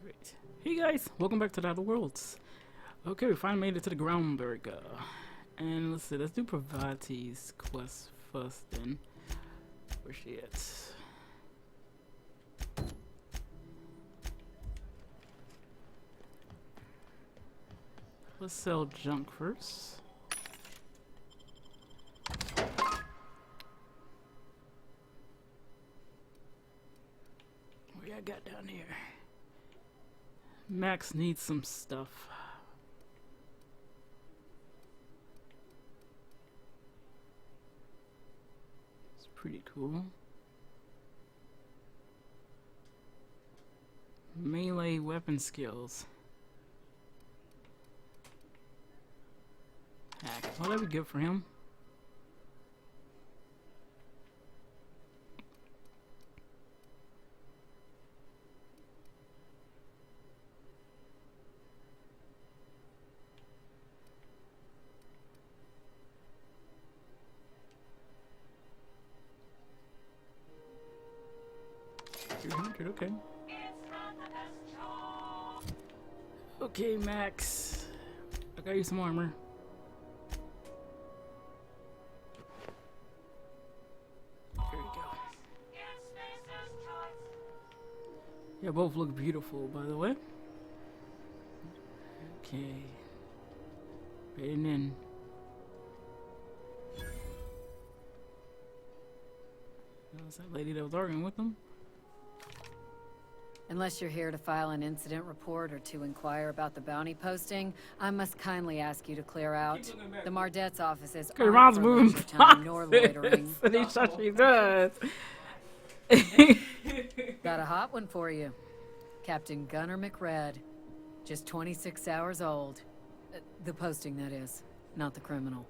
Great. Hey guys, welcome back to the Other Worlds. Okay, we finally made it to the Groundberg. And let's see, let's do Pravati's quest first then. Where's she at? Let's sell junk first. What I got down here? Max needs some stuff. It's pretty cool. Melee weapon skills. Hack. Well, that'd be good for him. Okay. Okay, Max. I got you some armor. There you go. Yeah, both look beautiful, by the way. Okay. Fading in. That was that lady that was arguing with them. Unless you're here to file an incident report or to inquire about the bounty posting, I must kindly ask you to clear out. The Mardet's offices aren't Ron's for moving leisure time nor loitering. and he shot she does. Got a hot one for you. Captain Gunnar McRed. Just 26 hours old. The posting, that is. Not the criminal.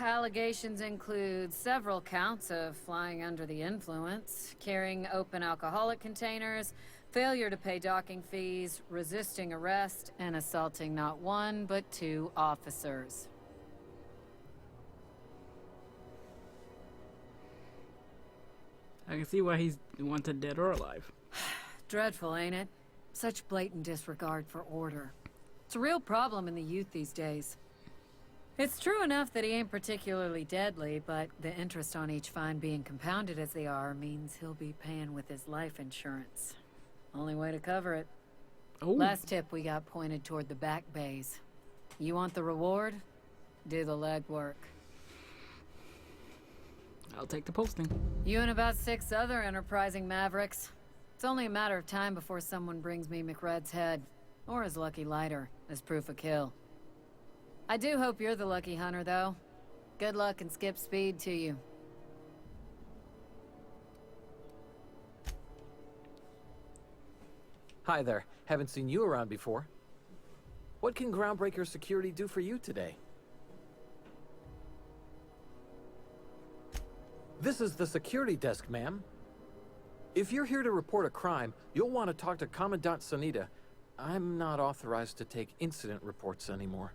Allegations include several counts of flying under the influence, carrying open alcoholic containers, failure to pay docking fees, resisting arrest, and assaulting not one but two officers. I can see why he's wanted dead or alive. Dreadful, ain't it? Such blatant disregard for order. It's a real problem in the youth these days. It's true enough that he ain't particularly deadly, but the interest on each fine being compounded as they are means he'll be paying with his life insurance. Only way to cover it. Oh. Last tip we got pointed toward the back bays. You want the reward? Do the legwork. I'll take the posting. You and about 6 other enterprising mavericks. It's only a matter of time before someone brings me McRed's head, or his lucky lighter, as proof of kill. I do hope you're the lucky hunter, though. Good luck and skip speed to you. Hi there. Haven't seen you around before. What can Groundbreaker Security do for you today? This is the security desk, ma'am. If you're here to report a crime, you'll want to talk to Commandant Sanita. I'm not authorized to take incident reports anymore.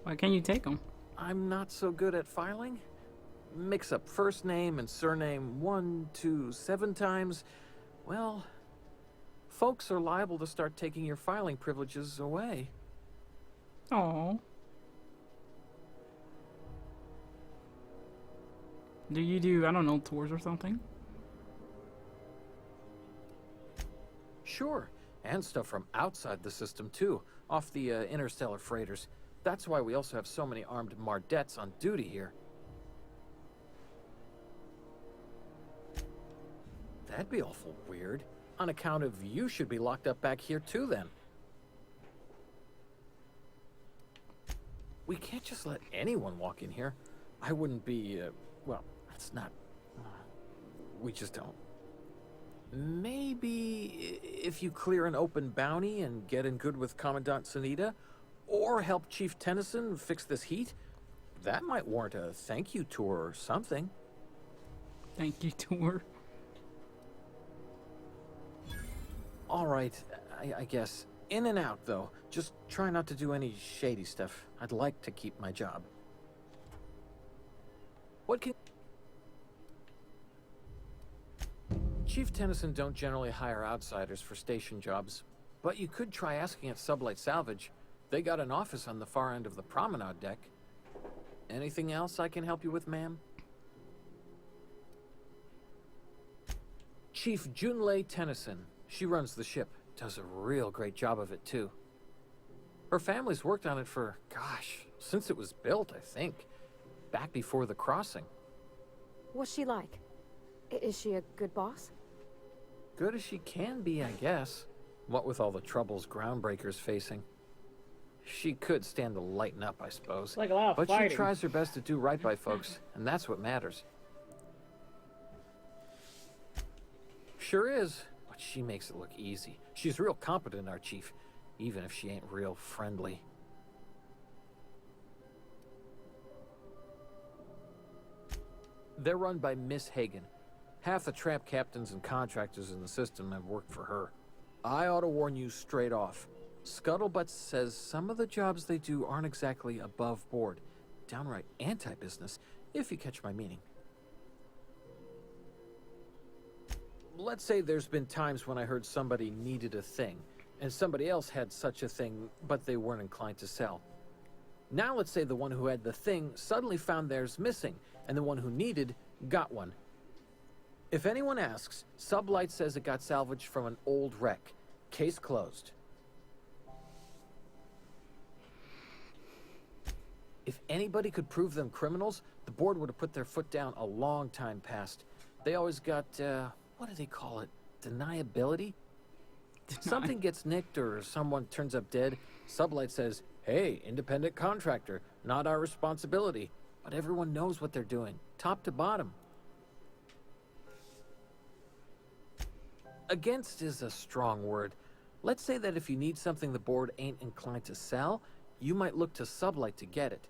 Why can't you take them? I'm not so good at filing. Mix up first name and surname 1, 2, 7 times. Well, folks are liable to start taking your filing privileges away. Oh. Do you do, I don't know, tours or something? Sure, and stuff from outside the system too, off the interstellar freighters. That's why we also have so many armed Mardets on duty here. That'd be awful weird. On account of you should be locked up back here too then. We can't just let anyone walk in here. I wouldn't be, well, that's not... we just don't. Maybe if you clear an open bounty and get in good with Commandant Sanita, or help Chief Tennyson fix this heat, that might warrant a thank you tour or something. Thank you tour. All right, I guess. In and out, though. Just try not to do any shady stuff. I'd like to keep my job. What can... Chief Tennyson don't generally hire outsiders for station jobs, but you could try asking at Sublight Salvage. They got an office on the far end of the promenade deck. Anything else I can help you with, ma'am? Chief Junlei Tennyson. She runs the ship. Does a real great job of it, too. Her family's worked on it for, gosh, since it was built, I think. Back before the crossing. What's she like? Is she a good boss? Good as she can be, I guess. What with all the troubles Groundbreaker's facing. She could stand to lighten up, I suppose. Like a lot of but fighting. she tries her best to do right by folks, and that's what matters. Sure is, but she makes it look easy. She's real competent, our chief, even if she ain't real friendly. They're run by Miss Hagen. Half the tramp captains and contractors in the system have worked for her. I ought to warn you straight off. Scuttlebutt says some of the jobs they do aren't exactly above board. Downright anti-business, if you catch my meaning. Let's say there's been times when I heard somebody needed a thing, and somebody else had such a thing, but they weren't inclined to sell. Now let's say the one who had the thing suddenly found theirs missing, and the one who needed got one. If anyone asks, Sublight says it got salvaged from an old wreck. Case closed. If anybody could prove them criminals, the board would have put their foot down a long time past. They always got, what do they call it? Deniability? Something gets nicked or someone turns up dead, Sublight says, hey, independent contractor, not our responsibility. But everyone knows what they're doing, top to bottom. Against is a strong word. Let's say that if you need something the board ain't inclined to sell, you might look to Sublight to get it.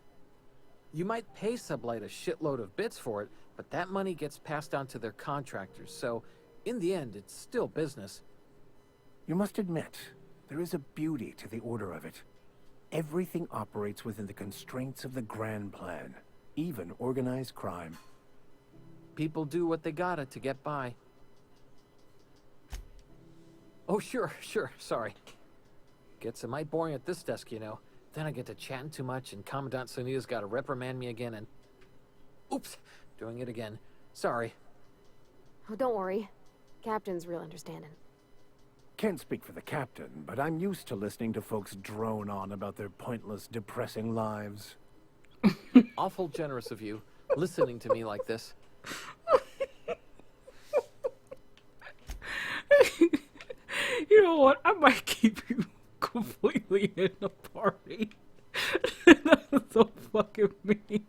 You might pay Sublight a shitload of bits for it, but that money gets passed on to their contractors, so in the end, it's still business. You must admit, there is a beauty to the order of it. Everything operates within the constraints of the grand plan, even organized crime. People do what they gotta to get by. Oh, sure, sorry. Gets a mite boring at this desk, you know. Then I get to chatting too much, and Commandant Sonia's gotta reprimand me again, and... Oops, doing it again. Sorry. Oh, don't worry. Captain's real understanding. Can't speak for the captain, but I'm used to listening to folks drone on about their pointless, depressing lives. Awful generous of you, listening to me like this. You know what? I might keep you completely in the party. That's so fucking mean.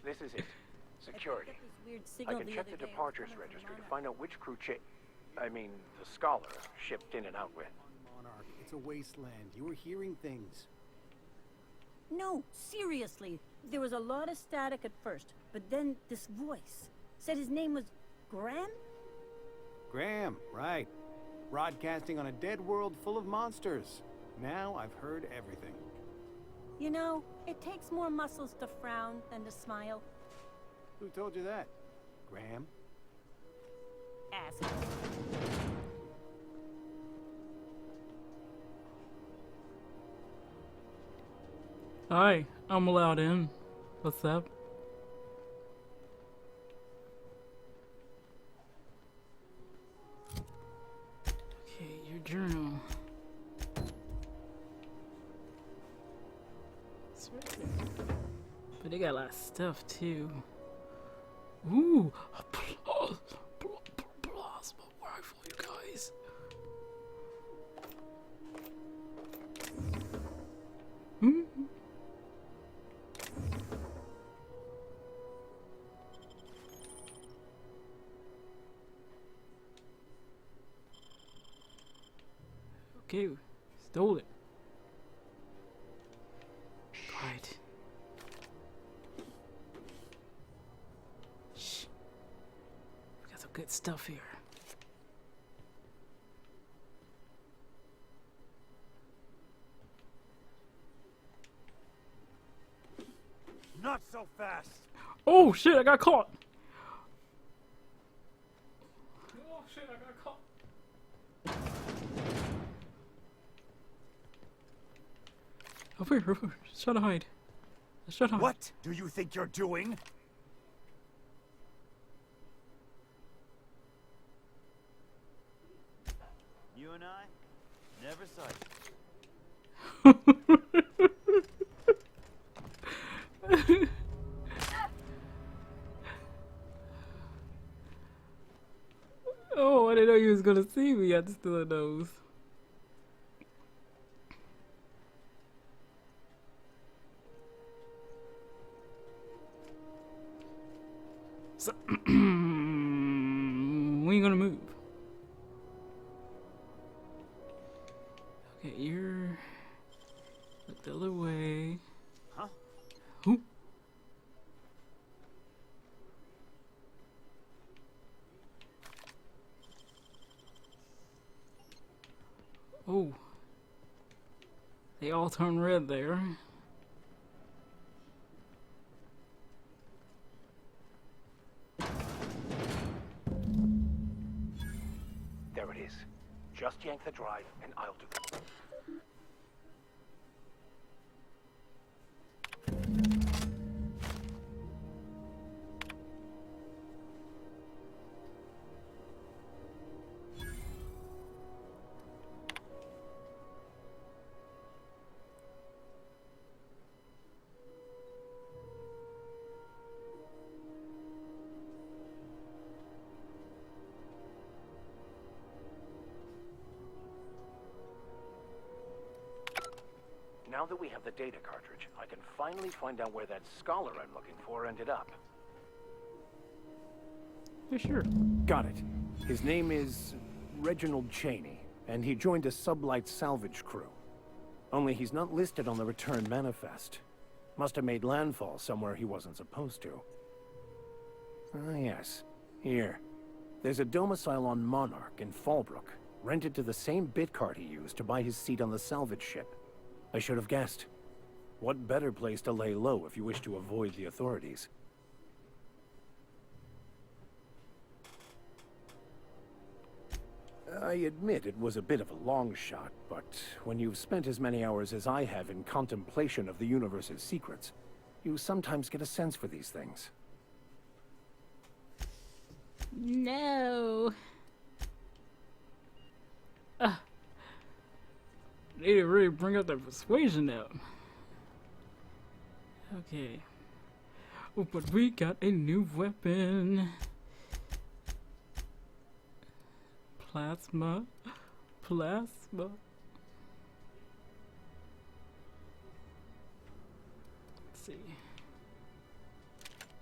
This is it. Security. I can check the departures registry to find out which crew the scholar shipped in and out with. Monarch, it's a wasteland. You were hearing things. No, seriously. There was a lot of static at first, but then this voice said his name was Graham? Graham, right. Broadcasting on a dead world full of monsters. Now I've heard everything. You know, it takes more muscles to frown than to smile. Who told you that? Graham? Asshole. Hi, I'm allowed in. What's up? Okay, your journal. It's right there. But they got a lot of stuff too. Ooh, a plasma rifle, you guys. Hmm. Okay, stole it. Right. Shh. We got some good stuff here. Not so fast. Oh shit, I got caught. shit, I got caught. Over here, over here. Try to hide. Try to hide. What do you think you're doing? You and I never saw you. Oh, I didn't know you was gonna see me. I just still knows. So, we ain't gonna move. Okay, you're look the other way. Huh? Who? Oh. They all turn red there. There it is. Just yank the drive and I'll do it. Now that we have the data cartridge, I can finally find out where that scholar I'm looking for ended up. Yeah, sure. Got it. His name is Reginald Cheney, and he joined a sublight salvage crew. Only he's not listed on the return manifest. Must have made landfall somewhere he wasn't supposed to. Ah, yes. Here. There's a domicile on Monarch in Fallbrook, rented to the same bit card he used to buy his seat on the salvage ship. I should have guessed. What better place to lay low if you wish to avoid the authorities? I admit it was a bit of a long shot, but when you've spent as many hours as I have in contemplation of the universe's secrets, you sometimes get a sense for these things. No. They didn't really bring up that persuasion out. Okay. Oh, but we got a new weapon. Plasma. Plasma. Let's see.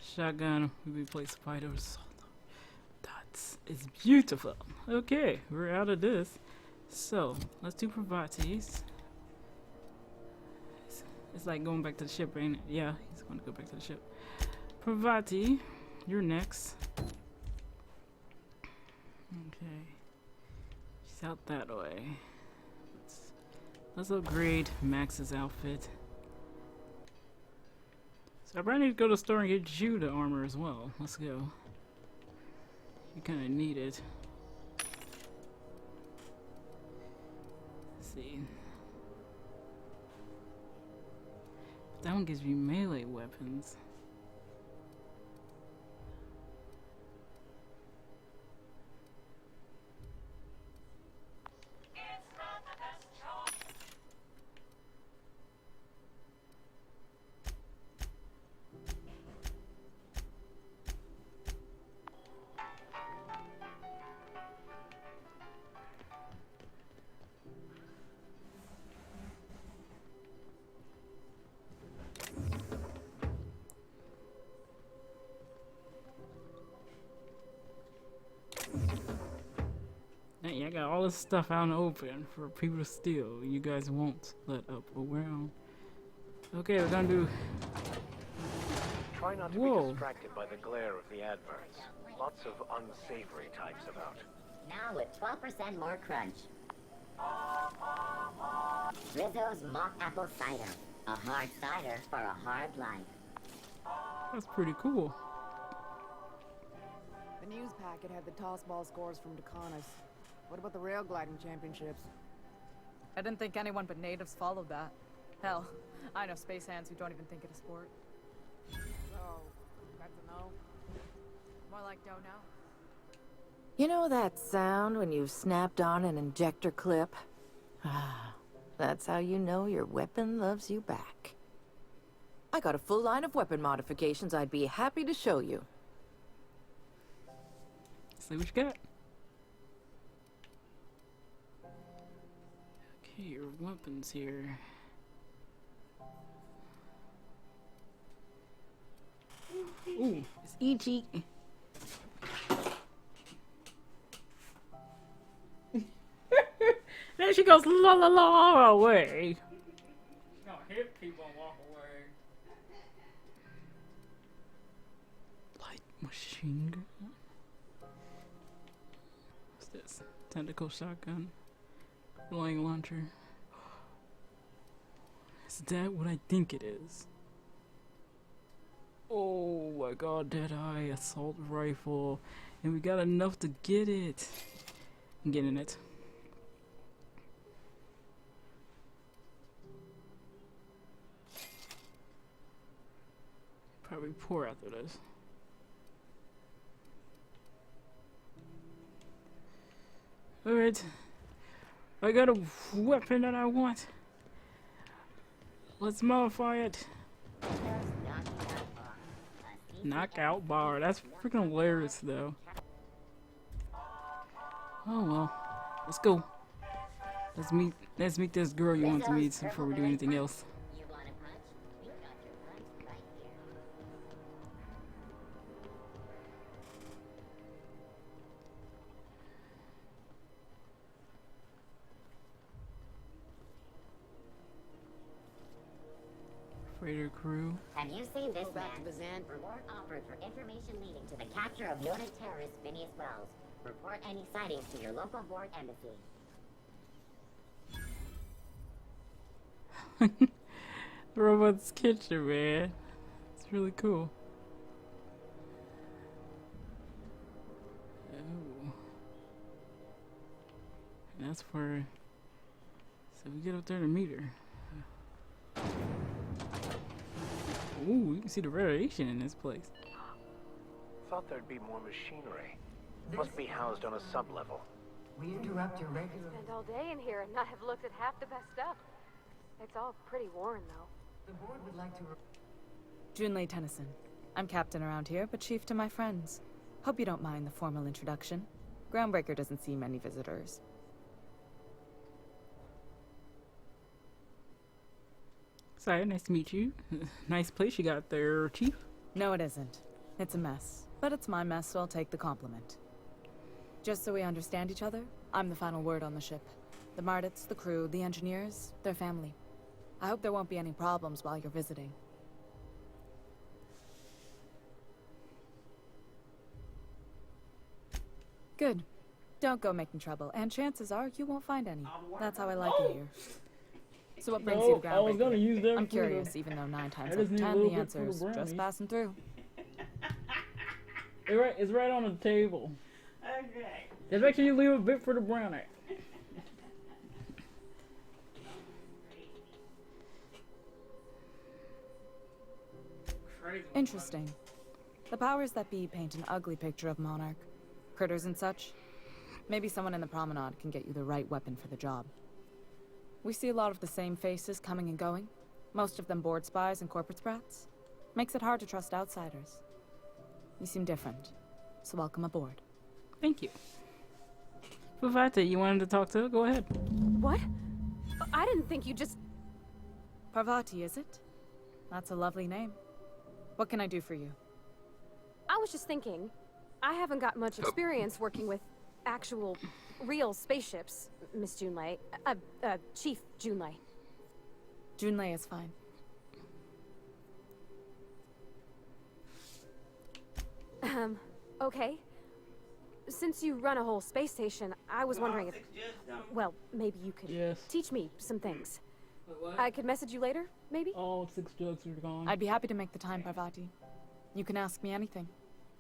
Shotgun. We replace spider assault. It's beautiful. Okay, we're out of this. So, let's do Pravati's. It's like going back to the ship, ain't it? Yeah, he's going to go back to the ship. Pravati, you're next. Okay. She's out that way. Let's upgrade Max's outfit. So I probably need to go to the store and get you the armor as well. Let's go. You kind of need it. Let's see. That one gives you melee weapons. Dang, I got all this stuff out in the open for people to steal. You guys won't let up around. Okay, we're gonna do. Try not to be distracted by the glare of the adverts. Lots of unsavory types about. Now with 12% more crunch. Rizzo's mock apple cider. A hard cider for a hard life. That's pretty cool. Then news packet had the tossball scores from Decanas. What about the rail gliding championships? I didn't think anyone but natives followed that. Hell, I know space hands who don't even think it a sport. So, that's a no? More like don't know. You know that sound when you've snapped on an injector clip? Ah, that's how you know your weapon loves you back. I got a full line of weapon modifications I'd be happy to show you. See what you got. Okay, your weapons here. Ooh, it's itchy. Then she goes la la la away. She's gonna hit people and walk away. Light machine gun. What's this? Tentacle shotgun. Flying launcher. Is that what I think it is? Oh my god, Deadeye assault rifle. And we got enough to get it. I'm getting it. Probably pour after this. Alright. I got a weapon that I want. Let's modify it. Knockout bar. That's freaking hilarious though. Oh well. Let's go. Let's meet this girl you want to meet before we do anything else. Freighter crew. Have you seen this man? Reward offered for information leading to the capture of noted terrorist Phineas Wells. Report any sightings to your local board embassy. The robot's kitchen, man. It's really cool. Oh. And that's where. So we get up there to meet her. Ooh, you can see the radiation in this place. Thought there'd be more machinery. Must be housed on a sub-level. We interrupt your regular... Spend all day in here and not have looked at half the best stuff. It's all pretty worn, though. The board would like to... Junlei Tennyson. I'm captain around here, but chief to my friends. Hope you don't mind the formal introduction. Groundbreaker doesn't see many visitors. Sorry, nice to meet you. Nice place you got there, Chief. No, it isn't. It's a mess. But it's my mess, so I'll take the compliment. Just so we understand each other, I'm the final word on the ship. The Mardits, the crew, the engineers, their family. I hope there won't be any problems while you're visiting. Good. Don't go making trouble, and chances are you won't find any. That's how I like it here. So what brings you to I was gonna use Groundbreaker? them I'm for curious, the- even though 9 times I out just of need a 10 little the bit for the answer is just brownies. passing through. It's right on the table. Okay. Just make sure you leave a bit for the brownie. Interesting. The powers that be paint an ugly picture of Monarch. Critters and such. Maybe someone in the promenade can get you the right weapon for the job. We see a lot of the same faces coming and going. Most of them board spies and corporate sprats. Makes it hard to trust outsiders. You seem different, so welcome aboard. Thank you. Fuvata, you wanted to talk to her? Go ahead. What? I didn't think you just... Parvati, is it? That's a lovely name. What can I do for you? I was just thinking, I haven't got much experience working with actual, real spaceships, Miss Junlei. Chief Junlei. Junlei is fine. Okay. Since you run a whole space station, I was wondering if... Well, maybe you could teach me some things. I could message you later, maybe? All 6 jugs are gone. I'd be happy to make the time, Parvati. You can ask me anything.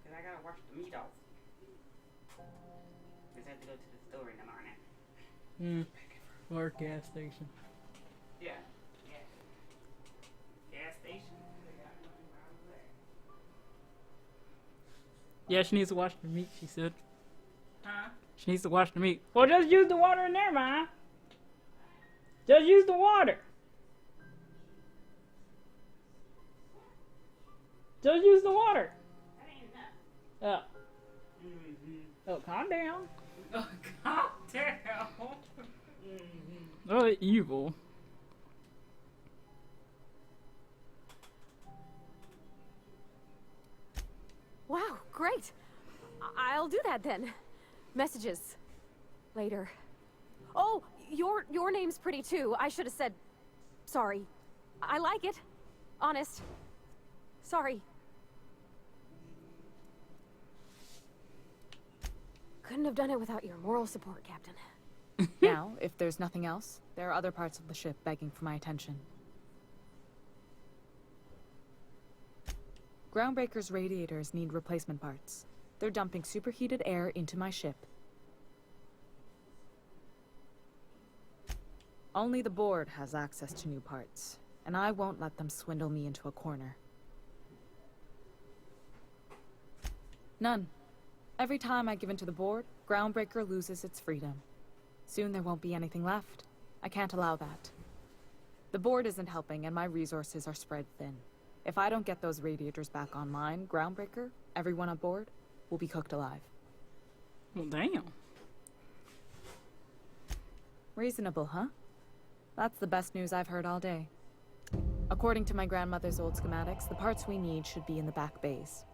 Cause I gotta watch the meat off. Or gas station. Yeah. Gas station. Yeah, she needs to wash the meat, she said. Huh? She needs to wash the meat. Well, just use the water in there, man. Just use the water. Just use the water. That ain't enough. Oh. Oh, calm down. Oh, calm down. Oh, evil. Wow, great. I'll do that then. Messages. Later. Oh, your name's pretty too. I should have said sorry. I like it. Honest. Sorry. Couldn't have done it without your moral support, Captain. Now, if there's nothing else, there are other parts of the ship begging for my attention. Groundbreaker's radiators need replacement parts. They're dumping superheated air into my ship. Only the board has access to new parts, and I won't let them swindle me into a corner. None. Every time I give in to the board, Groundbreaker loses its freedom. Soon there won't be anything left. I can't allow that. The board isn't helping, and my resources are spread thin. If I don't get those radiators back online, Groundbreaker, everyone on board, will be cooked alive. Well, damn. Reasonable, huh? That's the best news I've heard all day. According to my grandmother's old schematics, the parts we need should be in the back bays.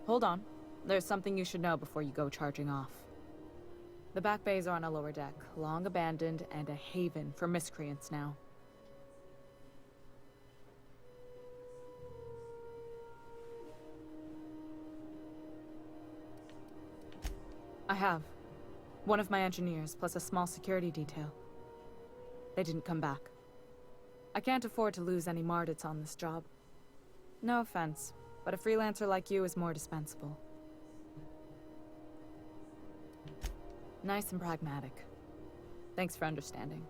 Hold on. There's something you should know before you go charging off. The back bays are on a lower deck, long abandoned and a haven for miscreants now. I have. One of my engineers, plus a small security detail. They didn't come back. I can't afford to lose any Mardits on this job. No offense, but a freelancer like you is more dispensable. Nice and pragmatic. Thanks for understanding.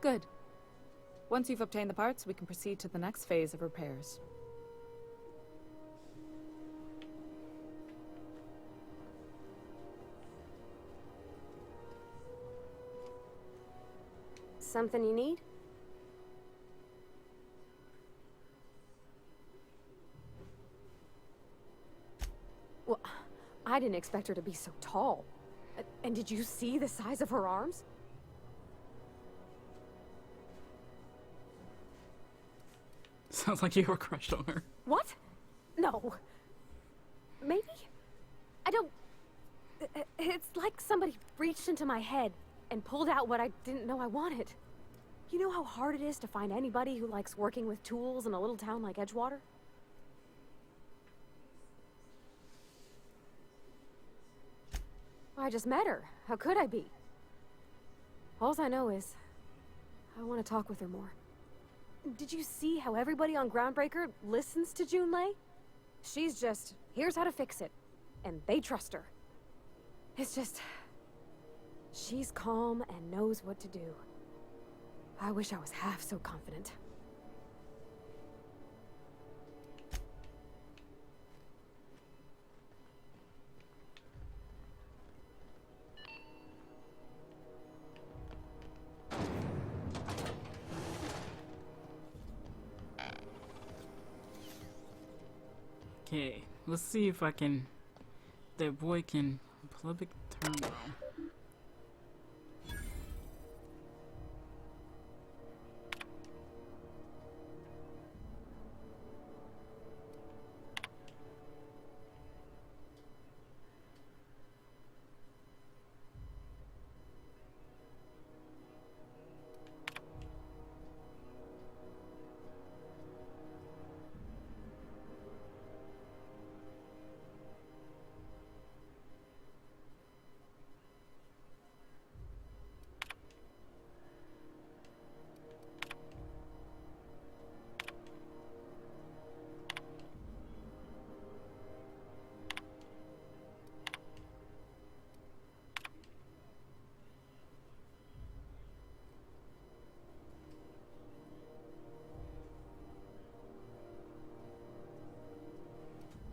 Good. Once you've obtained the parts, we can proceed to the next phase of repairs. Something you need? Well, I didn't expect her to be so tall. And did you see the size of her arms? Sounds like you were crushed on her. What? No. Maybe? I don't... It's like somebody reached into my head and pulled out what I didn't know I wanted. You know how hard it is to find anybody who likes working with tools in a little town like Edgewater? I just met her. How could I be? Alls I know is, I want to talk with her more. Did you see how everybody on Groundbreaker listens to Junlei? She's just, here's how to fix it. And they trust her. It's just, she's calm and knows what to do. I wish I was half so confident. Okay, let's see if I can... That boy can plug it terminal.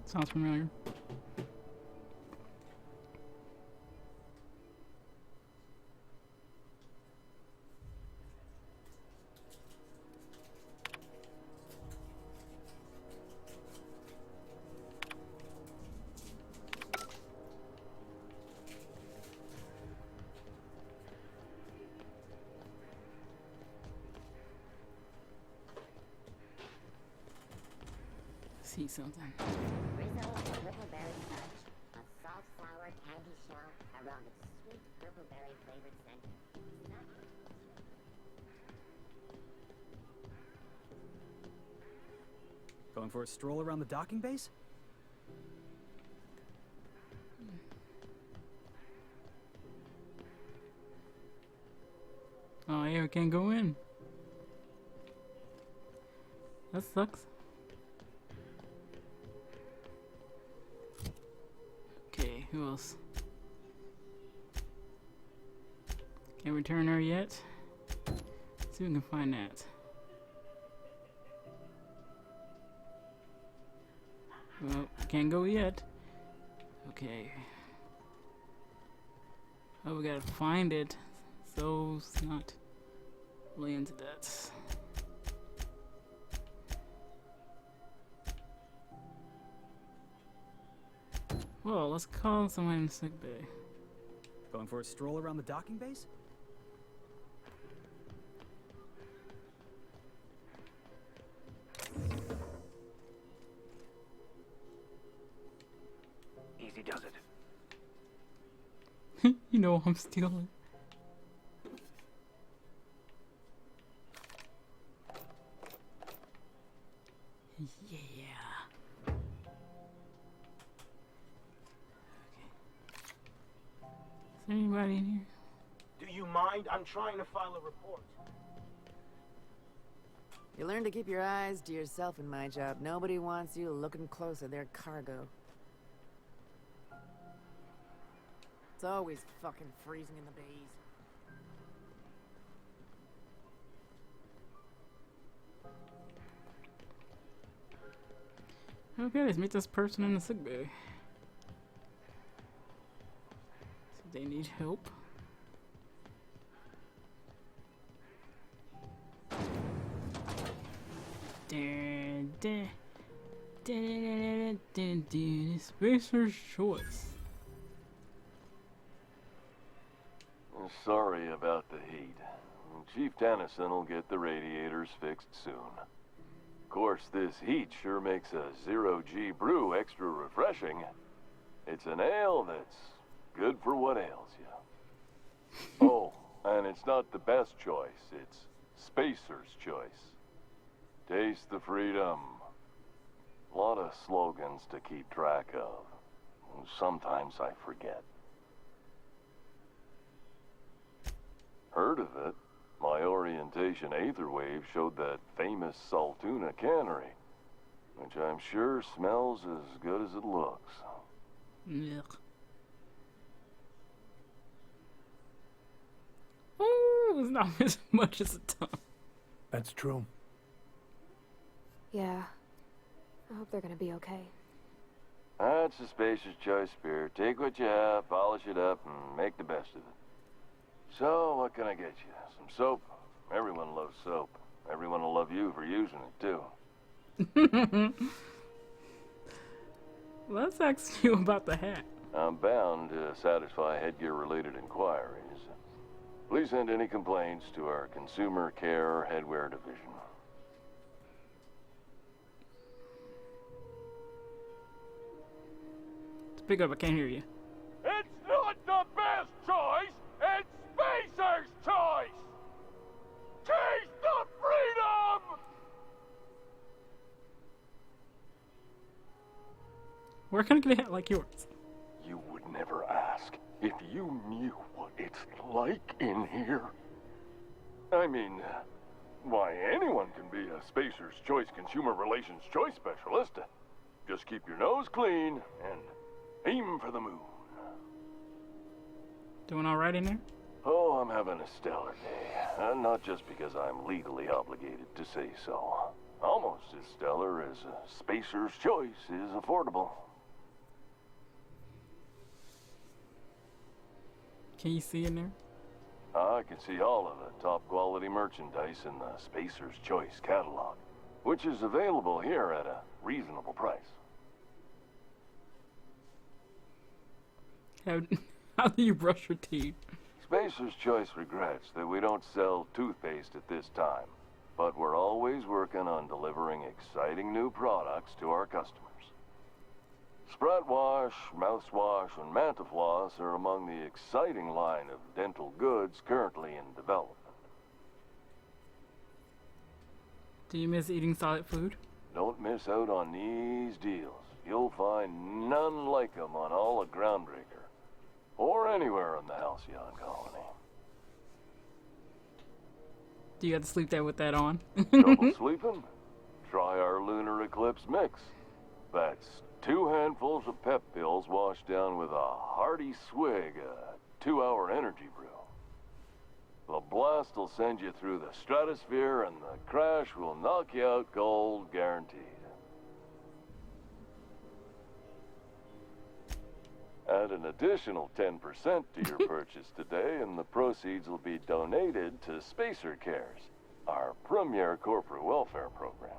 Sounds familiar. See something. Rizzo Purpleberry Fudge, a salt sour candy shell around a sweet purpleberry flavored center. Going for a stroll around the docking base? Oh, yeah, we can't go in. That sucks. Okay, who else? Can't return her yet. Let's see if we can find that. Well, can't go yet. Okay. Oh, we gotta find it. So it's not really into that. Well, let's call someone in sick bay. Going for a stroll around the docking base? Easy does it. You know I'm stealing. Yeah. Is there anybody in here? Do you mind? I'm trying to file a report. You learn to keep your eyes to yourself in my job. Nobody wants you looking close at their cargo. It's always fucking freezing in the bays. Okay, let's meet this person in the sick bay. See if they need help. Spacer's choice. Sorry about the heat. Chief Tennyson will get the radiators fixed soon. Of course, this heat sure makes a zero-G brew extra refreshing. It's an ale that's good for what ails you. Oh, and it's not the best choice. It's Spacer's choice. Taste the freedom. A lot of slogans to keep track of. Sometimes I forget. Heard of it? My orientation aetherwave showed that famous Saltuna cannery, which I'm sure smells as good as it looks. Yuck. Ooh, it's not as much as a ton. That's true. Yeah. I hope they're gonna be okay. That's a Spacer's choice beer. Take what you have, polish it up, and make the best of it. So, what can I get you? Some soap? Everyone loves soap. Everyone will love you for using it, too. Let's ask you about the hat. I'm bound to satisfy headgear-related inquiries. Please send any complaints to our Consumer Care Headwear Division. Speak up, I can't hear you. It's not the best choice! It's Spacer's choice! Taste the freedom! Where can I get a hat like yours? You would never ask if you knew what it's like in here. I mean, why, anyone can be a Spacer's Choice Consumer Relations Choice Specialist. Just keep your nose clean and aim for the moon. Doing all right in there? Oh, I'm having a stellar day. Not just because I'm legally obligated to say so. Almost almost as stellar as a Spacer's Choice is affordable. Can you see in there? I can see all of the top quality merchandise in the Spacer's Choice catalog, which is available here at a reasonable price. How do you brush your teeth? Spacer's Choice regrets that we don't sell toothpaste at this time, but we're always working on delivering exciting new products to our customers. Sprout Wash, Mouthwash, and Mantafloss are among the exciting line of dental goods currently in development. Do you miss eating solid food? Don't miss out on these deals. You'll find none like them on all of Groundbreaker, or anywhere in the Halcyon colony. Do you have to sleep there with that on? Trouble sleeping? Try our Lunar Eclipse mix. That's 2 handfuls of pep pills washed down with a hearty swig of 2-hour energy brew. The blast will send you through the stratosphere, and the crash will knock you out cold, guaranteed. Add an additional 10% to your purchase today, and the proceeds will be donated to Spacer Cares, our premier corporate welfare program.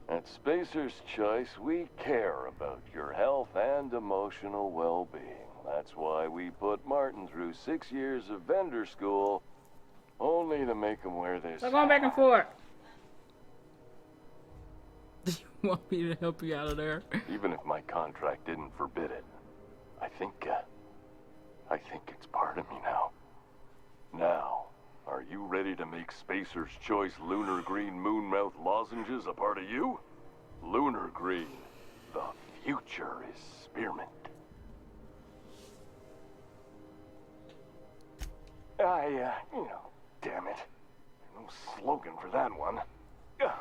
At Spacer's Choice, we care about your health and emotional well-being. That's why we put Martin through 6 years of vendor school, only to make him wear this. Stop going back and forth. Do you want me to help you out of there? Even if my contract didn't forbid it, I think it's part of me now. Now, are you ready to make Spacer's Choice Lunar Green Moonmouth lozenges a part of you? Lunar Green, the future is spearmint. Damn it. No slogan for that one.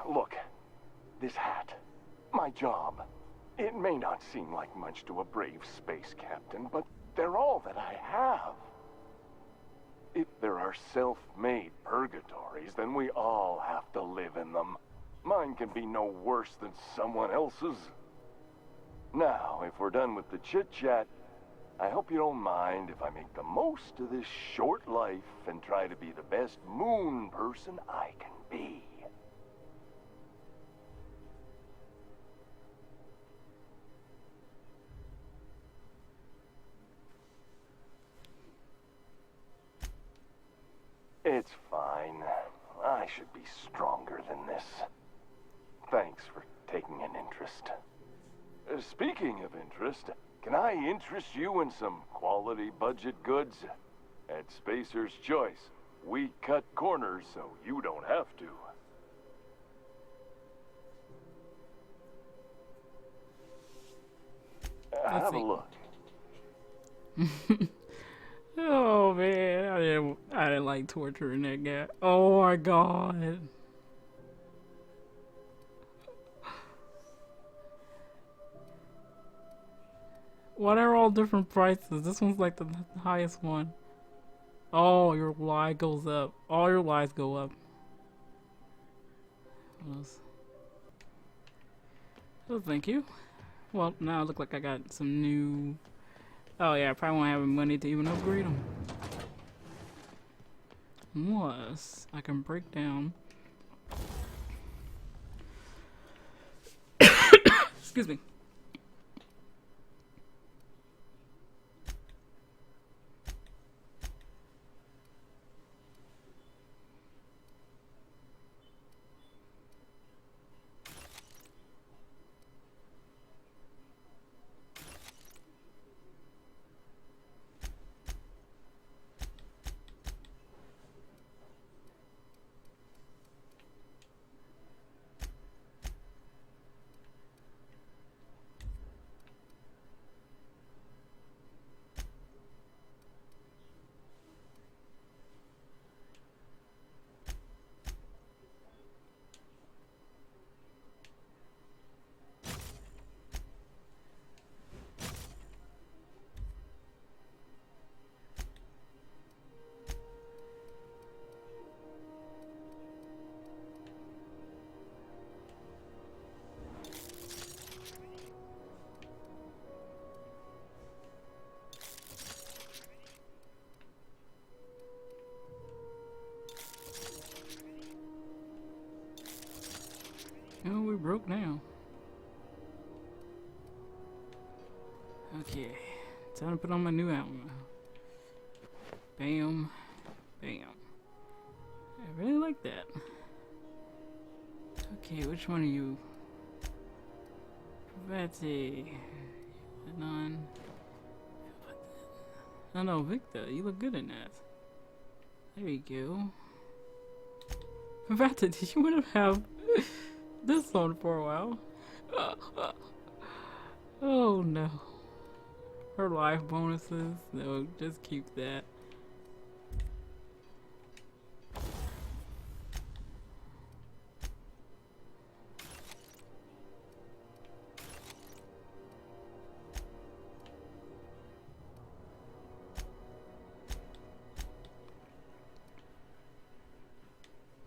Look, this hat, my job. It may not seem like much to a brave space captain, but they're all that I have. If there are self-made purgatories, then we all have to live in them. Mine can be no worse than someone else's. Now, if we're done with the chit-chat, I hope you don't mind if I make the most of this short life and try to be the best moon person I can be. It's fine. I should be stronger than this. Thanks for taking an interest. Speaking of interest, can I interest you in some quality budget goods? At Spacer's Choice, we cut corners so you don't have to. Have a look. Oh man, I didn't like torturing that guy. Oh my god. Why they're all different prices? This one's like the highest one. Oh, your lie goes up. All your lies go up. What else? Oh, thank you. Well, now it looks like I got some new. Oh yeah, I probably won't have money to even upgrade them. Unless I can break down. Excuse me. Oh, we broke now. Okay, time to put on my new outfit. Bam, bam. I really like that. Okay, which one are you? Vati. None. Oh no, Victor, you look good in that. There you go. Vati, did you want to have this on for a while? Oh no. Her life bonuses. No, just keep that.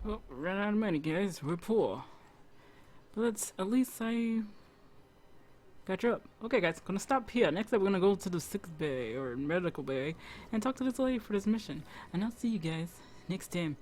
Oh, ran out of money, guys. We're poor. But let's at least say catch up. Okay, guys, gonna stop here. Next up, we're gonna go to the 6th bay or medical bay and talk to this lady for this mission. And I'll see you guys next time.